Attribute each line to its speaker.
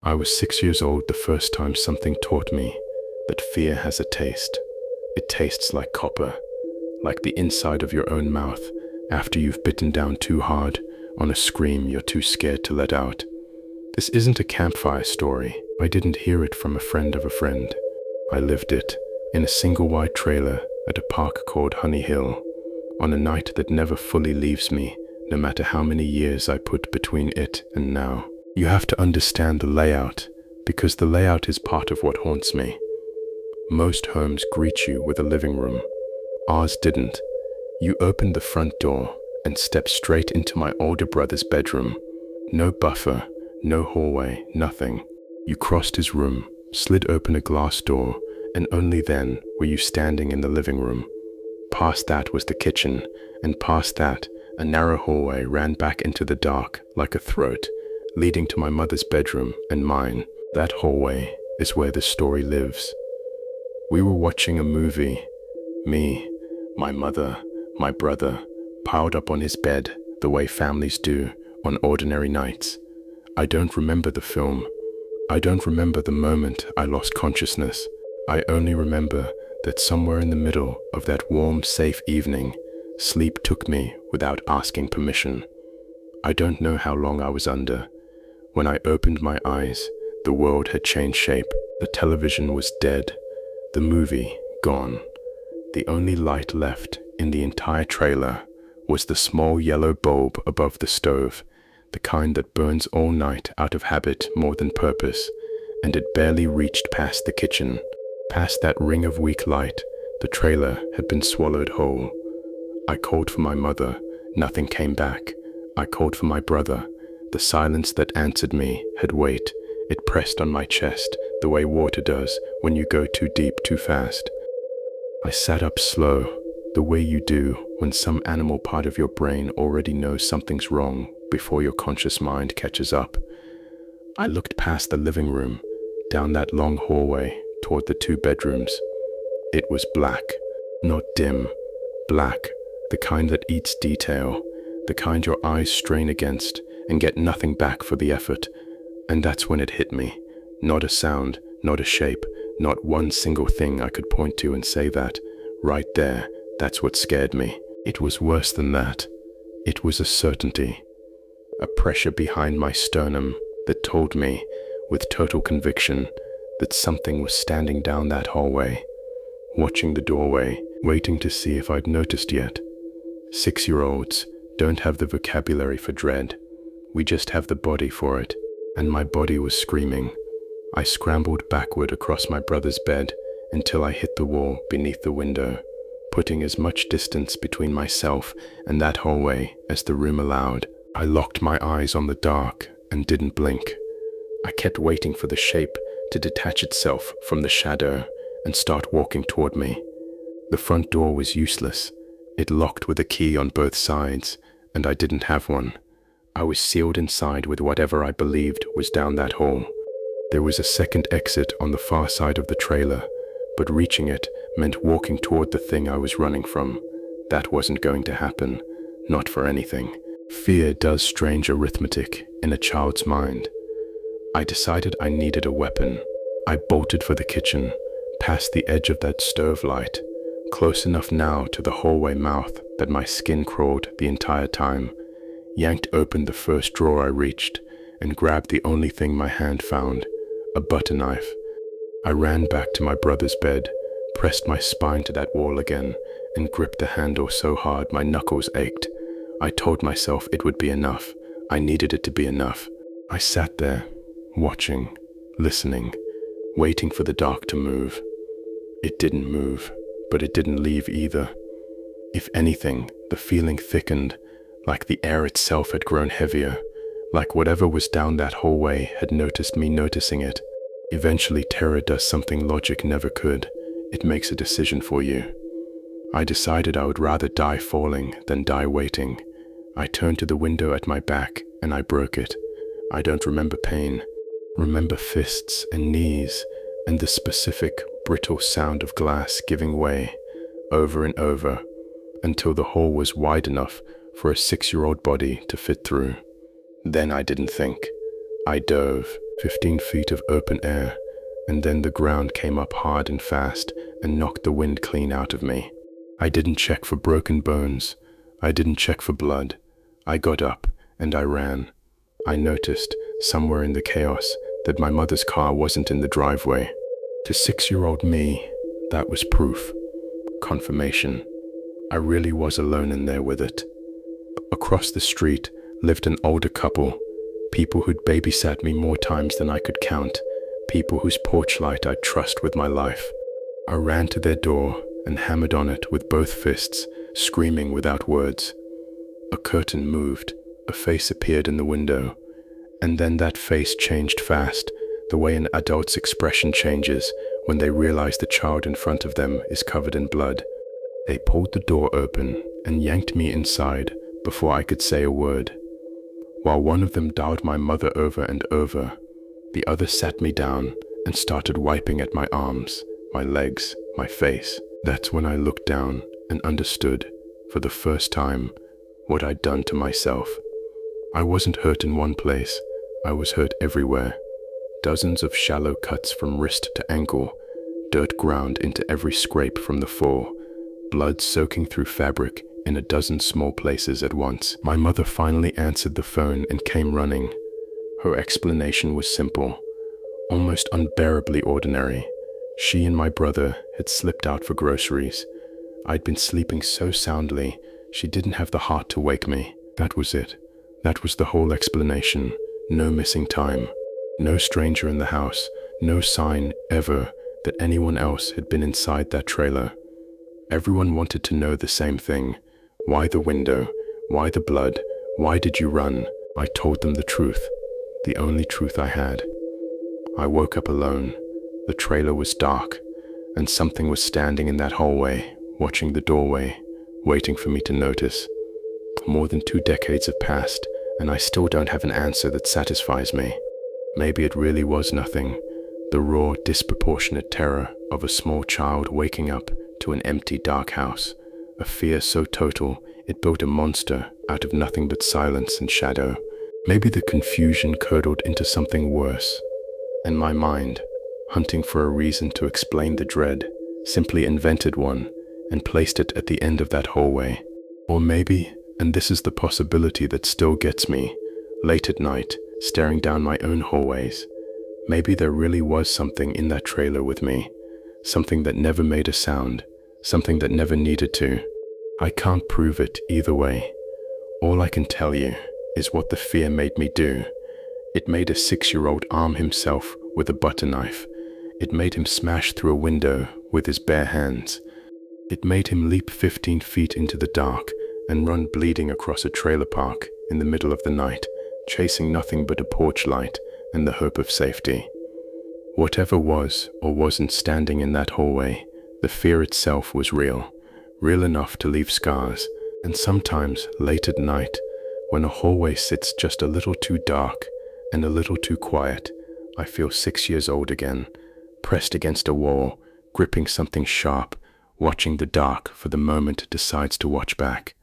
Speaker 1: I was 6 years old the first time something taught me that fear has a taste. It tastes like copper, like the inside of your own mouth after you've bitten down too hard on a scream you're too scared to let out. This isn't a campfire story. I didn't hear it from a friend of a friend. I lived it in a single wide trailer at a park called Honey Hill, on a night that never fully leaves me, no matter how many years I put between it and now. You have to understand the layout, because the layout is part of what haunts me. Most homes greet you with a living room. Ours didn't. You opened the front door and stepped straight into my older brother's bedroom. No buffer, no hallway, nothing. You crossed his room, slid open a glass door, and only then were you standing in the living room. Past that was the kitchen, and past that, a narrow hallway ran back into the dark like a throat, leading to my mother's bedroom and mine. That hallway is where the story lives. We were watching a movie. Me, my mother, my brother, piled up on his bed the way families do on ordinary nights. I don't remember the film. I don't remember the moment I lost consciousness. I only remember that somewhere in the middle of that warm, safe evening, sleep took me without asking permission. I don't know how long I was under. When I opened my eyes, the world had changed shape. The television was dead. The movie gone. The only light left in the entire trailer was the small yellow bulb above the stove, the kind that burns all night out of habit more than purpose, and it barely reached past the kitchen. Past that ring of weak light, the trailer had been swallowed whole. I called for my mother. Nothing came back. I called for my brother. The silence that answered me had weight. It pressed on my chest the way water does when you go too deep too fast. I sat up slow, the way you do when some animal part of your brain already knows something's wrong before your conscious mind catches up. I looked past the living room, down that long hallway toward the two bedrooms. It was black, not dim, black, the kind that eats detail, the kind your eyes strain against and get nothing back for the effort. And that's when it hit me. Not a sound, not a shape, not one single thing I could point to and say that, right there, that's what scared me. It was worse than that. It was a certainty, a pressure behind my sternum that told me, with total conviction, that something was standing down that hallway, watching the doorway, waiting to see if I'd noticed yet. 6-year-olds don't have the vocabulary for dread. We just have the body for it, and my body was screaming. I scrambled backward across my brother's bed until I hit the wall beneath the window, putting as much distance between myself and that hallway as the room allowed. I locked my eyes on the dark and didn't blink. I kept waiting for the shape to detach itself from the shadow and start walking toward me. The front door was useless. It locked with a key on both sides, and I didn't have one. I was sealed inside with whatever I believed was down that hall. There was a second exit on the far side of the trailer, but reaching it meant walking toward the thing I was running from. That wasn't going to happen, not for anything. Fear does strange arithmetic in a child's mind. I decided I needed a weapon. I bolted for the kitchen, past the edge of that stove light, close enough now to the hallway mouth that my skin crawled the entire time, yanked open the first drawer I reached, and grabbed the only thing my hand found, a butter knife. I ran back to my brother's bed, pressed my spine to that wall again, and gripped the handle so hard my knuckles ached. I told myself it would be enough. I needed it to be enough. I sat there, watching, listening, waiting for the dark to move. It didn't move, but it didn't leave either. If anything, the feeling thickened, like the air itself had grown heavier, like whatever was down that hallway had noticed me noticing it. Eventually, terror does something logic never could. It makes a decision for you. I decided I would rather die falling than die waiting. I turned to the window at my back and I broke it. I don't remember pain. Remember fists and knees and the specific brittle sound of glass giving way over and over until the hole was wide enough for a 6-year-old body to fit through. Then I didn't think. I dove. 15 feet of open air, and then the ground came up hard and fast and knocked the wind clean out of me. I didn't check for broken bones. I didn't check for blood. I got up and I ran. I noticed, somewhere in the chaos, that my mother's car wasn't in the driveway. To 6-year-old me, that was proof. Confirmation. I really was alone in there with it. Across the street lived an older couple, people who'd babysat me more times than I could count, people whose porch light I'd trust with my life. I ran to their door and hammered on it with both fists, screaming without words. A curtain moved, a face appeared in the window, and then that face changed fast, the way an adult's expression changes when they realize the child in front of them is covered in blood. They pulled the door open and yanked me inside before I could say a word. While one of them dialed my mother over and over, the other sat me down and started wiping at my arms, my legs, my face. That's when I looked down and understood, for the first time, what I'd done to myself. I wasn't hurt in one place, I was hurt everywhere. Dozens of shallow cuts from wrist to ankle, dirt ground into every scrape from the fall, blood soaking through fabric in a dozen small places at once. My mother finally answered the phone and came running. Her explanation was simple, almost unbearably ordinary. She and my brother had slipped out for groceries. I'd been sleeping so soundly, she didn't have the heart to wake me. That was it. That was the whole explanation. No missing time. No stranger in the house. No sign, ever, that anyone else had been inside that trailer. Everyone wanted to know the same thing. Why the window? Why the blood? Why did you run? I told them the truth. The only truth I had. I woke up alone. The trailer was dark, and something was standing in that hallway, watching the doorway, waiting for me to notice. More than 2 decades have passed, and I still don't have an answer that satisfies me. Maybe it really was nothing. The raw, disproportionate terror of a small child waking up to an empty, dark house. A fear so total, it built a monster out of nothing but silence and shadow. Maybe the confusion curdled into something worse, and my mind, hunting for a reason to explain the dread, simply invented one and placed it at the end of that hallway. Or maybe, and this is the possibility that still gets me, late at night, staring down my own hallways, maybe there really was something in that trailer with me, something that never made a sound, something that never needed to. I can't prove it either way. All I can tell you is what the fear made me do. It made a 6-year-old arm himself with a butter knife. It made him smash through a window with his bare hands. It made him leap 15 feet into the dark and run bleeding across a trailer park in the middle of the night, chasing nothing but a porch light and the hope of safety. Whatever was or wasn't standing in that hallway, the fear itself was real, real enough to leave scars. And sometimes, late at night, when a hallway sits just a little too dark and a little too quiet, I feel 6 years old again, pressed against a wall, gripping something sharp, watching the dark for the moment it decides to watch back.